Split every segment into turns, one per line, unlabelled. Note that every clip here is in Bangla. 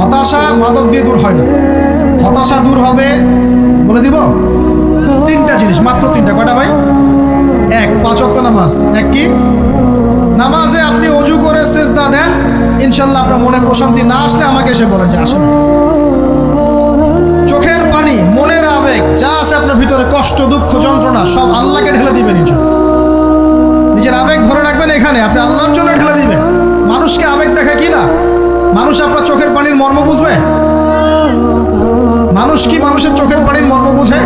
হতাশা মাদক দিয়ে দূর হয় না। হতাশা দূর হবে, বলে দিব, তিনটা জিনিস, মাত্র তিনটা। কয়টা ভাই? এক, 5 ওয়াক্ত নামাজ। এক কি? নামাজে আপনি অজু করে সিজদা দেন, ইনশাল্লাহ আপনার মনে প্রশান্তি না আসলে আমাকে এসে বলেন যে আসেন। চোখের পানি, মনের আবেগ যা আছে আপনার ভিতরে, কষ্ট, দুঃখ, যন্ত্রণা, সব আল্লাহকে ঢেলে দিবেন ইনশাল্লাহ। নিজের আবেগ ধরে রাখবেন এখানে, আপনি আল্লাহর জন্য ঢেলে দিবেন। মানুষকে আবেগ দেখা কি না? মানুষ আপনার চোখের পানির মর্ম বুঝবে? মানুষ কি মানুষের চোখের পানির মর্ম বুঝে?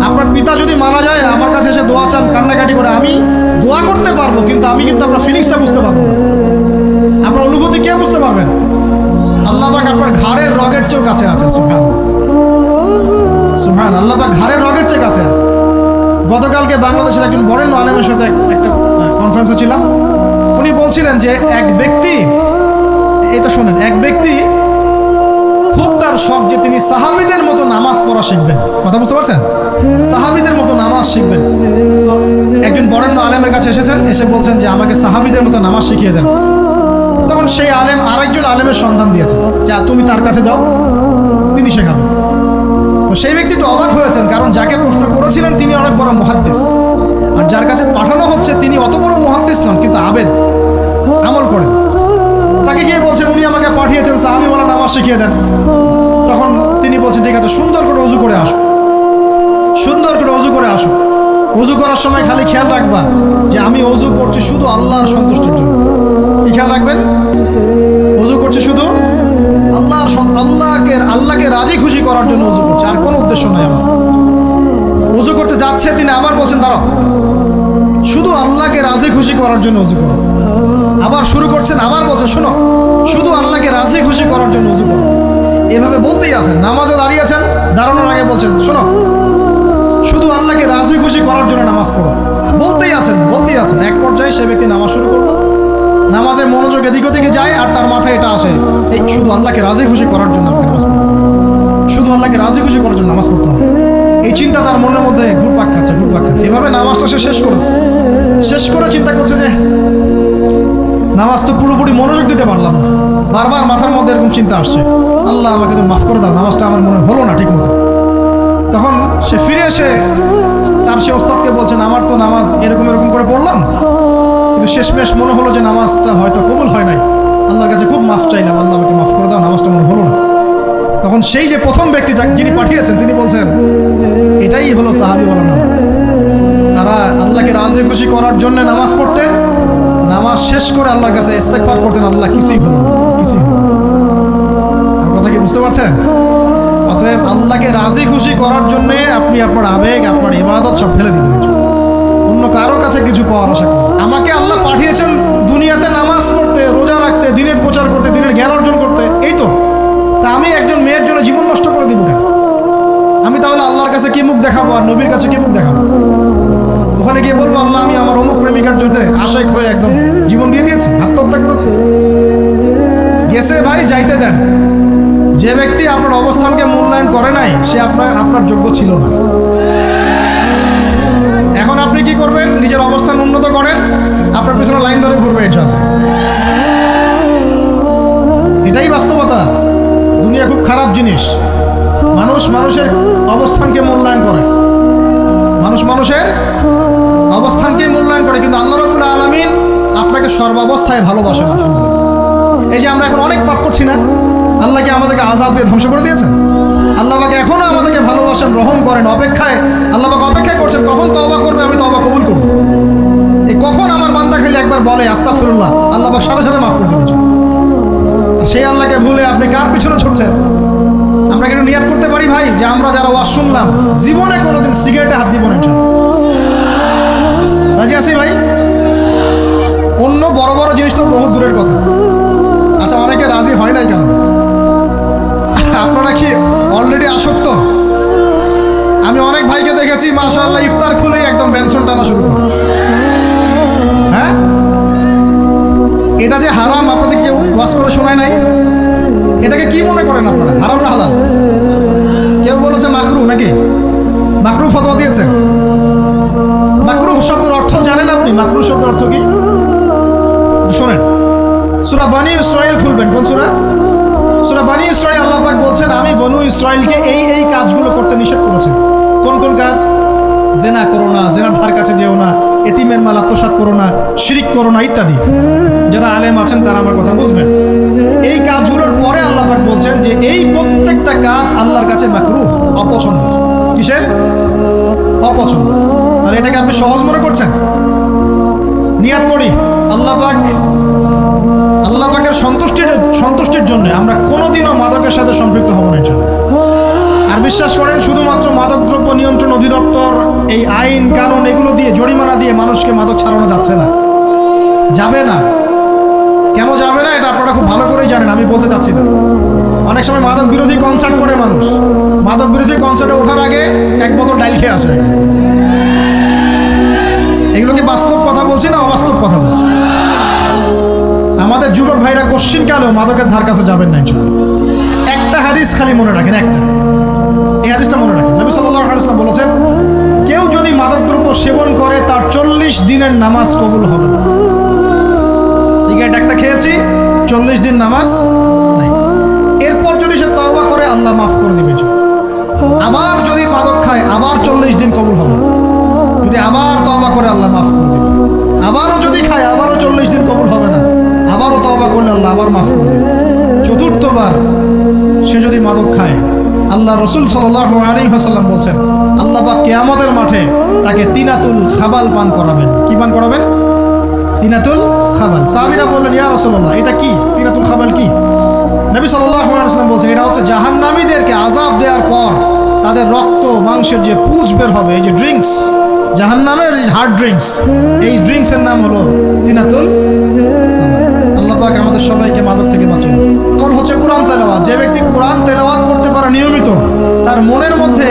আপনার পিতা যদি মারা যায়, আমার কাছে এসে দোয়া চান, কান্নাকাটি করে, আমি দোয়া করতে পারবো, কিন্তু আমি কিন্তু আপনার ফিলিংসটা বুঝতে পারবো না। আপনার অনুভূতি কে বুঝতে পারবেন? আল্লাহ পাক আপনার ঘাড়ের রগের চেয়ে কাছে আছে। সুবহান সুবহান, আল্লাহ পাক ঘাড়ের রগের চেয়ে কাছে আছে। গতকালকে বাংলাদেশের একজন বরেণ্য আলেমের সাথে একটা কনফারেন্সে ছিলাম। উনি বলছিলেন যে এক ব্যক্তি, এটা শোনেন, এক ব্যক্তি খুব তার শখ যে তিনি সাহাবীদের মতো নামাজ পড়া শিখবেন। কথা বুঝতে পারছেন? সাহাবীদের মতো নামাজ শিখবেন। তো একজন বরেণ্য আলেমের কাছে এসেছেন, এসে বলছেন যে আমাকে সাহাবীদের মতো নামাজ শিখিয়ে দেন। তখন সেই আলেম আরেকজন আলেমের সন্ধান দিয়েছে, যা তুমি তার কাছে যাও, তিনি শেখাবেন। তো সেই ব্যক্তি একটু অবাক হয়েছেন, কারণ যাকে প্রশ্ন করেছিলেন তিনি অনেক বড় মুহাদ্দিস, আর যার কাছে পাঠানো হচ্ছে তিনি অত বড় মুহাদ্দিস নন, কিন্তু আবেদ, আমল করেন। তাকে গিয়ে বলছেন উনি আমাকে পাঠিয়েছেন সাহাবীওয়ালা নামাজ শিখিয়ে দেন। তখন তিনি বলছেন ঠিক আছে, সুন্দর করে ওযু করে আসো, সুন্দর করে ওযু করে আসো। ওযু করার সময় খালি খেয়াল রাখবা যে আমি ওযু করছি শুধু আল্লাহর সন্তুষ্টির জন্য। কি খেয়াল রাখবেন? ওযু করছি শুধু আল্লাহকে রাজি খুশি করার জন্য ওযু করছে, আর কোনো উদ্দেশ্য নাই আমার। ওযু করতে যাচ্ছে, তিনি আবার বলছেন দাঁড়াও, শুধু আল্লাহকে রাজি খুশি করার জন্য ওযু করো। আবার শুরু করছেন, আবার বলছেন শোনো, শুধু আল্লাহকে রাজি খুশি করার জন্য ওযু করো। এভাবে বলতেই আছেন। নামাজে দাঁড়িয়েছেন, দাঁড়ানোর আগে বলছেন শোনো, শুধু আল্লাহকে রাজি খুশি করার জন্য নামাজ পড়ো। বলতেই আছেন, বলতেই আছেন। এক পর্যায়ে সে ব্যক্তি নামাজ শুরু করলো, নামাজে মনোযোগ এদিক ওদিকে যায়, আর তার মাথায় এটা আসে, এই শুধু আল্লাহকে রাজি খুশি করার জন্য আমাকে নামাজ পড়তে হবে, শুধু আল্লাহকে রাজি খুশি করার জন্য নামাজ পড়তে হবে। এই চিন্তা তার মনের মধ্যে ঘুরপাক খাচ্ছে, ঘুরপাক খাচ্ছে। এভাবে নামাজটা সে শেষ করেছে। শেষ করে চিন্তা করছে যে নামাজ তো পুরোপুরি মনোযোগ দিতে পারলাম না। বারবার মাথার মধ্যে এরকম চিন্তা আসছে, আল্লাহ আমাকে তো মাফ করে দাও, নামাজটা আমার মনে হলো না ঠিক মতো। তখন সে ফিরে এসে তার সে ওস্তাদকে বলছেন আমার তো নামাজ এরকম এরকম করে পড়লাম, কিন্তু শেষমেশ মনে হলো যে নামাজটা হয়তো কবুল হয় নাই, আল্লাহর কাছে খুব মাফ চাইলাম, আল্লাহ আমাকে মাফ করে দাও, নামাজটা মনে হলো না। তখন সেই যে প্রথম ব্যক্তি যিনি পাঠিয়েছেন তিনি বলছেন এটাই হলো সাহাবীওয়ালা নামাজ। তারা আল্লাহকে রাজি খুশি করার জন্য নামাজ পড়তেন, নামাজ শেষ করে আল্লাহর কাছে ইস্তেগফার করতেন, আল্লাহ কিছুই হলো না, কিছুই হলো না। আমার কথা কি বুঝতে পারছেন? অতএব আল্লাহকে রাজি খুশি করার জন্য আপনি আপনার আবেগ, আপনার ইবাদত সব ফেলে দিবেন, অন্য কারোর কাছে কিছু পাওয়ার আশা করেন। আমাকে আল্লাহ পাঠিয়েছেন দুনিয়াতে নামাজ পড়তে, রোজা রাখতে, দিনের প্রচার করতে, দিনের জ্ঞান অর্জন করতে, এই তো। তা আমি একজন মেয়ের জন্য জীবন নষ্ট করে দিব কেন? আমি তাহলে আল্লাহর কাছে কি মুখ দেখাবো, আর নবীর কাছে কি মুখ দেখাবো? ওখানে গিয়ে বলবো আল্লাহ আমি আমার অমুক প্রেমিকার জন্য আশায় হয়ে একদম জীবন দিয়ে দিয়েছি, আত্মহত্যা করেছি। গেছে ভাই, যাইতে দেন। যে ব্যক্তি আপনার অবস্থানকে মূল্যায়ন করে নাই, সে আপনার যোগ্য ছিল না। এখন আপনি কি করবেন? নিজের অবস্থান উন্নত করেন, আপনার পিছনে লাইন ধরে ঘুরবে, এটাই বাস্তবতা। দুনিয়া খুব খারাপ জিনিস। মানুষ মানুষের অবস্থানকে মূল্যায়ন করে, মানুষ মানুষের অবস্থানকে মূল্যায়ন করে, কিন্তু আল্লাহ রাব্বুল আলামিন আপনাকে সর্বাবস্থায় ভালোবাসেন। এই যে আমরা এখন অনেক পাপ করছি না, আল্লাহ কি আমাদেরকে আযাব দিয়ে ধ্বংস করে দিয়েছেন? আল্লাহ পাক এখনো আমাদেরকে ভালোবাসেন, রহম করেন, অপেক্ষায়, আল্লাহ পাক অপেক্ষা করছেন কখন তওবা করবে, আমি তওবা কবুল করব। এই কখন আমার বান্দা খালি একবার বলে আস্তাগফিরুল্লাহ, আল্লাহ পাক সাথে সাথে মাফ করে দিবেন। সেই আল্লাহকে ভুলে আপনি কার পিছনে ছুটছেন? আমরা কিন্তু নিয়াত করতে পারি ভাই যে আমরা যারা ওয়াজ শুনলাম জীবনে কোনোদিন সিগারেটে হাত দিব না। রাজি আছি ভাই? অন্য বড় বড় জিনিস তো বহু দূরের কথা। আচ্ছা, অনেকে রাজি হয় নাই কেন? আপনারা কি অলরেডি আসক্ত? আমি অনেক ভাইকে দেখেছি মাশাআল্লাহ ইফতার খুলেই একদম বেনসন টানা শুরু করে। হ্যাঁ, এটা যে হারাম আপনাদের কেউ ওয়াজ করে শোনায় নাই? এটাকে কি মনে করেন আপনারা, হারাম না হালাল? কেউ বলেছে মাকরু, নাকি মাকরু ফতোয়া দিয়েছে? মাকরু শব্দের অর্থ জানেন আপনি? মাকরু শব্দের অর্থ কি শোনেন, সূরা বনী ইসরাঈল খুলবেন। কোন সূরা? সূরা বনী ইসরাইলকে এই কাজগুলো করতে নিষেধ করেছেন। কোন কোন কাজ? জেনা করো না, জেনার ধার কাছে যেও না, এতিমের মাল আত্মসাৎ করো না, শিরিক করো না ইত্যাদি। যারা আলেম আছেন তারা আমার কথা বুঝবেন। এই কাজগুলোর পরে আল্লাহ পাক বলছেন যে এই প্রত্যেকটা কাজ আল্লাহর কাছে মাকরুহ, অপছন্দ। কিসের? অপছন্দ। আর এটাকে আপনি সহজ মনে করছেন? নিয়াত করি আল্লাহ পাকের সন্তুষ্টির জন্য আমরা কোনোদিনও মাদকের সাথে সম্পৃক্ত হব না। আর বিশ্বাস করেন, শুধুমাত্র মাদকদ্রব্য নিয়ন্ত্রণ অধিদপ্তর এই আইন কানুন এগুলো দিয়ে, জরিমানা দিয়ে মানুষকে মাদক ছাড়ানো যাচ্ছে না, যাবে না। কেন যাবে না এটা আপনারা খুব ভালো করেই জানেন, আমি বলতে চাচ্ছি না। অনেক সময় মাদক বিরোধী কনসার্ট করে মানুষ, মাদক বিরোধী কনসার্টে ওঠার আগে এক বোতল ডাইল খেয়ে আসে। এগুলো কি বাস্তব কথা বলছি না অবাস্তব কথা বলছি? আমাদের যুবক ভাইরা কোশ্চিন কালেও মাদকের ধার কাছে যাবেন না। একটা হাদিস খালি মনে রাখেন, একটা, এই হাদিসটা মনে রাখেন। নবী সাল্লাল্লাহু আলাইহি ওয়াসাল্লাম বলেছেন, কেউ যদি মাদকদ্রব্য সেবন করে তার 40 দিনের নামাজ কবুল হবে না। সিগারেট একটা খেয়েছি, 40 দিন নামাজ নাই। এরপর যদি সে তওবা করে আল্লাহ মাফ করে দিবে। আবার যদি মাদক খায় আবার 40 দিন কবুল হবে। যদি আবার তওবা করে আল্লাহ মাফ করে দিবে। আবারও যদি খায় আবারও 40 দিন কবুল হবে না। আবারও তওবা করলে আল্লাহ আবার মাফ করে দিবে। চতুর্থবার সে যদি মাদক খায়, আল্লাহ রাসূল সাল্লাল্লাহু আলাইহি ওয়াসাল্লাম বলছেন, আল্লাহ পাক কিয়ামতের মাঠে তাকে তিনাতুল খাবাল পান করাবেন। কি পান করাবেন? তিনাতুল খাবাল। সাহাবীরা বললেন, ইয়া রাসূলুল্লাহ, এটা কি তিনাতুল খাবাল? কি? নবী সাল্লাল্লাহু আলাইহি ওয়াসাল্লাম বলছেন, এটা হচ্ছে জাহান্নামীদেরকে আযাব দেওয়ার পর তাদের রক্ত মাংসের যে পুঁজ বের হবে, এই যে ড্রিঙ্কস, জাহান্নামের হার্ড ড্রিঙ্কস, এই ড্রিঙ্কসের নাম হলো তিনাতুল খাবাল। আল্লাহ পাক আমাদের সবাইকে মাদক থেকে বাঁচান। তখন হচ্ছে কোরআন তেলাওয়াত। যে ব্যক্তি কোরআন তেলাওয়াত করতে পারে নিয়মিত, তার মনের মধ্যে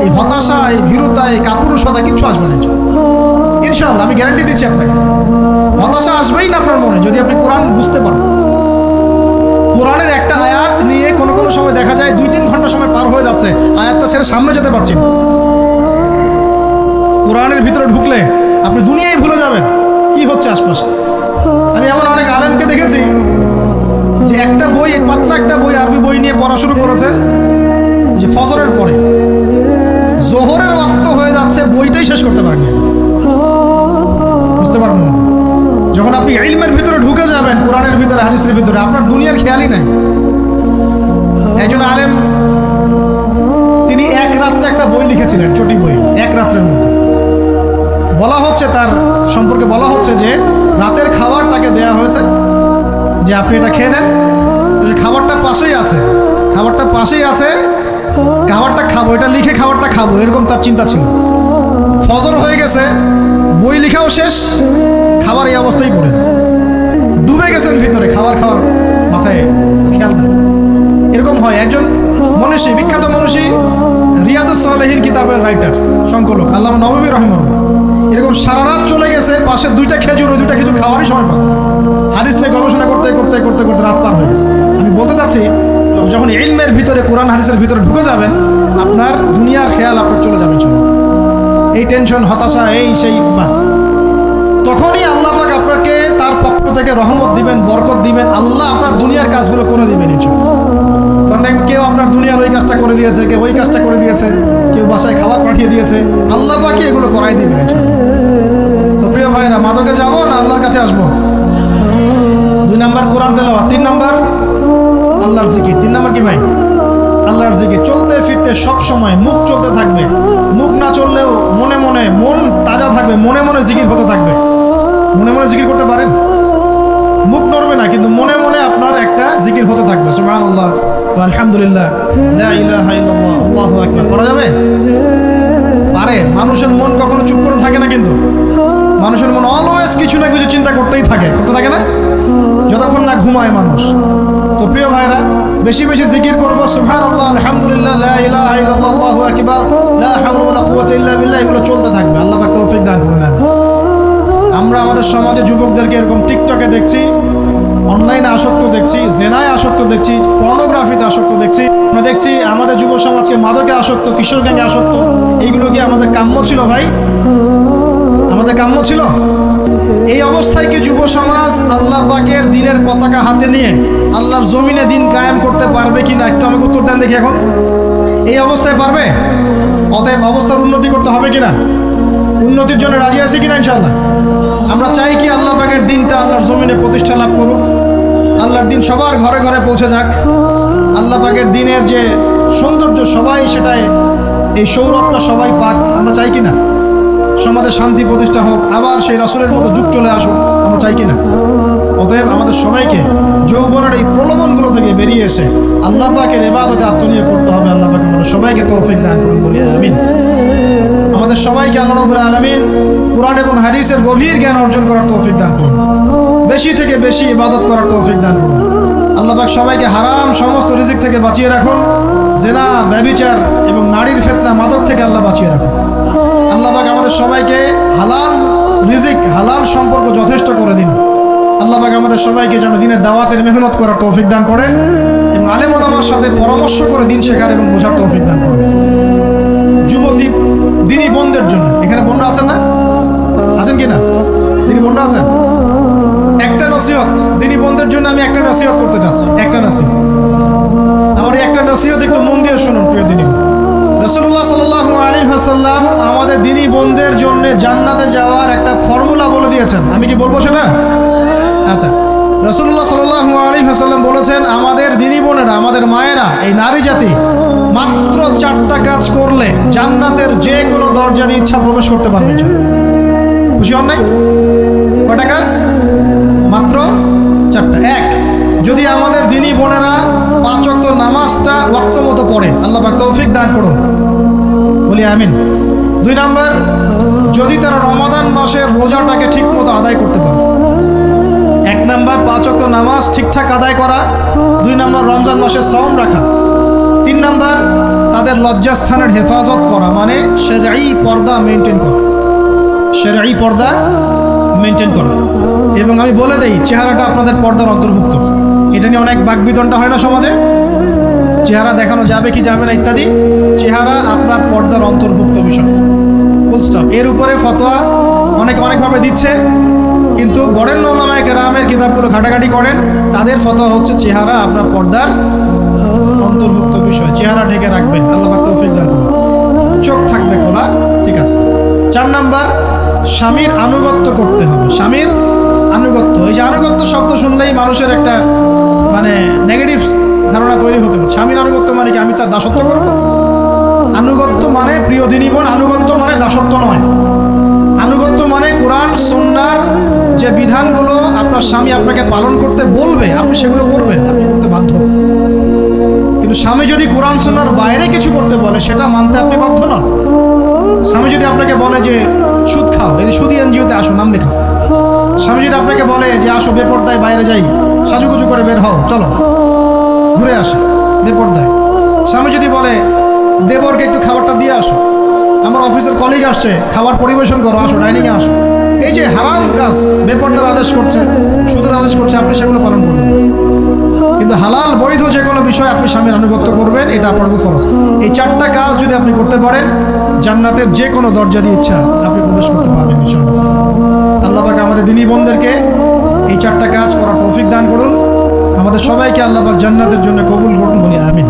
এই হতাশা, এই ভীরুতা, এই কাপুরুষতা কিচ্ছু আসবে না ইনশাআল্লাহ। আমি গ্যারান্টি দিচ্ছি আপনাকে, হতাশা আসবেই না আপনার মনে যদি আপনি কোরআন বুঝতে পারেন। কোরআনের একটা আয়াত নিয়ে কোনো সময় দেখা যায় 2-3 ঘন্টা সময় পার হয়ে যাচ্ছে, আয়াতটা ছেড়ে সামনে যেতে পারছি না। কোরআনের ভিতরে ঢুকলে আপনি দুনিয়ায় ভুলে যাবেন কি হচ্ছে আশপাশে। আমি এমন অনেক আলেমকে দেখেছি যে একটা বই, পাতলা একটা বই, আরবি বই নিয়ে পড়া শুরু করেছে, যে ফজরের পরে জোহরের ওয়াক্ত হয়ে যাচ্ছে, বইটাই শেষ করতে পারেনি। বুঝতে পারবেন? যখন আপনি ইলমের ভিতরে ঢুকে যাবেন, কোরআনের ভিতরে, হাদিসের ভিতরে, আপনার দুনিয়ার খেয়ালই নাই। একজন আলেম, তিনি এক রাত্রে একটা বই লিখেছিলেন, ছোটি বই, এক রাত্রের মধ্যে। বলা হচ্ছে, তার সম্পর্কে বলা হচ্ছে যে রাতের খাবার তাকে দেয়া হয়েছে, যে আপনি এটা খেয়ে নেন। খাবারটা পাশেই আছে, খাবারটা খাবো, এটা লিখে খাবারটা খাবো, এরকম তার চিন্তা ছিল। ফজর হয়ে গেছে, বই লিখাও শেষ, খাবার এই অবস্থায় পড়ে গেছে, ডুবে গেছেন ভিতরে, খাওয়ার মাথায় খেয়াল নাই। এরকম হয়। একজন মনীষী, বিখ্যাত মনীষী, রিয়াদুস সালেহীন কিতাবের রাইটার, সংকলক আল্লামা নববী রাহিমাহুল্লাহ, এরকম সারা রাত চলে গেছে, পাশে 2টা খেজুর, ওই 2টা খেজুর খাওয়ারই সময় পান। হাদিস নিয়ে গবেষণা করতে রাত পার হয়ে গেছে। আমি বলতে চাচ্ছি, যখন ইলমের ভিতরে, কোরআন হাদিসের ভিতরে ঢুকে যাবেন, আপনার দুনিয়ার খেয়াল আপনার চলে যাবেন। এই টেনশন, হতাশা, এই সেই, তখনই আল্লাহ পাক আপনাকে তার পক্ষ থেকে রহমত দিবেন, বরকত দিবেন। আল্লাহ আপনার দুনিয়ার কাজগুলো করে দিবেন। তখন দেখবেন কেউ আপনার দুনিয়ার ওই কাজটা করে দিয়েছে, কেউ ওই কাজটা করে দিয়েছে, কেউ বাসায় খাবার পাঠিয়ে দিয়েছে, আল্লাহ পাকই এগুলো করাই দিবেন। তো প্রিয় ভাইরা, মাদকে যাবো না আল্লাহর কাছে আসবো? 2 নাম্বার কোরআন তেলাওয়াত, 3 নাম্বার আল্লাহর জিকির। 3 নাম্বার কি ভাই? আল্লাহর জিকির। চলতে ফিরতে সব সময় মুখ চলতে থাকবে, মুখ না চললেও মনে মনে মন তাজা থাকবে, মনে মনে জিকির হতে থাকবে। মনে মনে জিকির করতে পারেন? মুখ নড়বে না, কিন্তু মনে মনে আপনার একটা জিকির হতে থাকবে। সুবহানাল্লাহ, আলহামদুলিল্লাহ, লা ইলাহা ইল্লাল্লাহ, আল্লাহু আকবার। করা যাবে? পারে। মানুষের মন কখনো চুপ করে থাকে না, কিন্তু মানুষের মন অলওয়েজ কিছু না কিছু চিন্তা করতেই থাকে, করতে থাকে না, যতক্ষণ না ঘুমায় মানুষ। তো প্রিয় ভাইরা, বেশি বেশি জিকির করবো। সুবহানাল্লাহ, আলহামদুলিল্লাহ, লা ইলাহা ইল্লাল্লাহ, আল্লাহু আকবার, লা হাওলা ওয়ালা কুওয়াতা ইল্লা বিল্লাহ, এগুলো চলতে থাকবে। আল্লাহ পাক তৌফিক দান করুন। আমরা আমাদের সমাজে যুবকদেরকে এরকম টিকটকে দেখছি, অনলাইনে আসক্ত দেখছি, জেনায় আসক্ত দেখছি, পর্নোগ্রাফিতে আসক্ত দেখছি। আমরা দেখছি আমাদের যুব সমাজকে মাদকে আসক্ত, কিশোর গ্যাংয়ে আসক্ত। এইগুলো কি আমাদের কাম্য ছিল ভাই? আমাদের কাম্য ছিল? এই অবস্থায় কি যুব সমাজ আল্লাহ পাকের দিনের পতাকা হাতে নিয়ে আল্লাহর জমিনে দিন কায়েম করতে পারবে কিনা একটু আমাকে উত্তর দেন দেখি। এখন এই অবস্থায় পারবে? অতএব অবস্থার উন্নতি করতে হবে কিনা? উন্নতির জন্য রাজি আছি কিনা ইনশাআল্লাহ? আমরা চাই কি আল্লাহ পাকের দিনটা আল্লাহর জমিনে প্রতিষ্ঠা লাভ করুক, আল্লাহর দিন সবার ঘরে ঘরে পৌঁছে যাক, আল্লাহ পাকের দিনের যে সৌন্দর্য সবাই সেটাই, এই সৌরভটা সবাই পাক। আমরা চাই কিনা সমাজে শান্তি প্রতিষ্ঠা হোক, আবার সেই রাসূলের মতো যুগ চলে আসুক? আমরা চাই কিনা? অতএব আমাদের সবাইকে যৌবনের এই প্রলোভনগুলো থেকে বেরিয়ে এসে আল্লাহ পাকের ইবাদতে আত্মনিয়োগ করতে হবে। আল্লাহ পাক আমাদের সবাইকে তৌফিক দান করুন, বলি আমিন। আমাদের সবাইকে আল্লাহ রাব্বুল আলামিন কুরআন এবং হাদিসের গভীর জ্ঞান অর্জন করার তৌফিক দান করুন, বেশি থেকে বেশি ইবাদত করার তৌফিক দান করুন। আল্লাহ পাক সবাইকে হারাম সমস্ত রিজিক থেকে বাঁচিয়ে রাখুন, জেনা, ব্যভিচার এবং নারীর ফিতনা, মাদক থেকে আল্লাহ বাঁচিয়ে রাখুন। আল্লাহ পাক আমাদের সবাইকে হালাল রিজিক, হালাল সম্পর্ক যথেষ্ট করে দিন। আল্লাহ পাক আমাদের সবাইকে যেন দিনের দাওয়াতের মেহনত করার তৌফিক দান করেন এবং আলেম ওলামার সাথে পরামর্শ করে দিন শেখার এবং বোঝার তৌফিক দান করেন। যুবতী দিনী বোনদের জন্য, এখানে বোনরা আছেন না? আছেন কি না? দিনী বোনরা আছেন? একটা নসিহত দিনী বোনদের জন্য আমি একটা নসিহত করতে চাচ্ছি, একটা নসিহত। আমার এই একটা নসিহত একটু মন দিয়ে শুনুন প্রিয় দিনী। রাসূলুল্লাহ সাল্লাল্লাহু আলাইহি ওয়াসাল্লাম আমাদের দিনী বোনদের জন্য জান্নাতে যাওয়ার একটা ফর্মুলা বলে দিয়েছেন। আমি কি বলবো সেটা? আচ্ছা, রাসূলুল্লাহ সাল্লাল্লাহু আলাইহি ওয়াসাল্লাম বলেছেন আমাদের দিনী বোনেরা, আমাদের মায়েরা, এই নারী জাতি মাত্র 4টা কাজ করলে জান্নাতের যে কোনো দরজা দিয়ে ইচ্ছা প্রবেশ করতে পারবে। খুশি হন নাই? কয়টা কাজ? মাত্র 4টা। এক, যদি আমাদের দিনী বোনেরা 5 ওয়াক্ত নামাজটা ওয়াক্ত মতো পড়ে, আল্লাহ পাক তৌফিক দান করুন, বলি আমিন। 2 নাম্বার, যদি তারা রমাদান মাসের রোজাটাকে ঠিক মতো আদায় করতে পারে। 1 নাম্বার 5 ওয়াক্ত নামাজ ঠিকঠাক আদায় করা, 2 নাম্বার রমজান মাসের সাওম রাখা, 3 নাম্বার তাদের লজ্জাস্থানের হেফাজত করা, মানে শরঈ পর্দা মেনটেন করা, শরঈ পর্দা মেনটেন করা। এবং আমি বলে দেই, চেহারাটা আপনাদের পর্দার অন্তর্ভুক্ত। এটা নিয়ে অনেক বাকবিতণ্ডা হয় না সমাজে, চেহারা দেখানো যাবে কি যাবে না ইত্যাদি। চেহারা আপনার পর্দার অন্তর্ভুক্ত বিষয়, ফুল স্টপ। এর উপরে ফতোয়া অনেকে অনেকভাবে দিচ্ছে, কিন্তু গড়েন উলামায়ে কেরামের কিতাবগুলো ঘাটাঘাটি করেন, তাদের ফতোয়া হচ্ছে চেহারা আপনার পর্দার অন্তর্ভুক্ত বিষয়, চেহারা ঢেকে রাখবেন, আল্লাহ পাক তৌফিক দান করুন। চোখ থাকবে খোলা, ঠিক আছে। 4 নাম্বার, স্বামীর আনুগত্য করতে হবে। স্বামীর আনুগত্য, এই যে আনুগত্য শব্দ শুনলেই মানুষের একটা মানে নেগেটিভ ধারণা তৈরি হতে পারে। স্বামীর আনুগত্য মানে কি আমি তার দাসত্ব করব? আনুগত্য মানে, প্রিয় দিনী বোন, আনুগত্য মানে দাসত্ব নয়। আনুগত্য মানে কোরআন সুন্নাহর যে বিধানগুলো আপনার স্বামী আপনাকে পালন করতে বলবে, আপনি সেগুলো করবেন, আপনি করতে বাধ্য। কিন্তু স্বামী যদি কোরআন সুন্নাহর বাইরে কিছু করতে বলে, সেটা মানতে আপনি বাধ্য নন। স্বামী যদি আপনাকে বলে যে সুদ খাও, এই সুদি এনজিওতে আসো, নাম লেখাও। স্বামী যদি আপনাকে বলে যে আসো বেপরদায় বাইরে যাই, সাজুগুজু করে বের হও, চলো ঘুরে আসো বেপরদায়। স্বামী যদি বলে দেবরকে একটু খাবারটা দিয়ে আসো, আমার অফিসের কলিগ আসছে, খাবার পরিবেশন করো, আসো ডাইনিংয়ে আসো। এই যে হারাম কাজ, বেপরদার আদেশ করছে, সুদের আদেশ করছে, আপনি সেগুলো পালন করবেন। কিন্তু হালাল বৈধ যে কোনো বিষয় আপনি স্বামীর আনুগত্য করবেন, এটা আপনার উপর ফরজ। এই 4টা কাজ যদি আপনি করতে পারেন, জান্নাতের যে কোনো দরজা দিয়ে ইচ্ছা আপনি প্রবেশ করতে পারবেন ইনশাআল্লাহ। আল্লাহ পাক আমাদের দিনী বোনদেরকে এই 4টা কাজ করার তৌফিক দান করুন। আমাদের সবাইকে আল্লাহ পাক জান্নাতের জন্য কবুল করুন, বলি আমিন।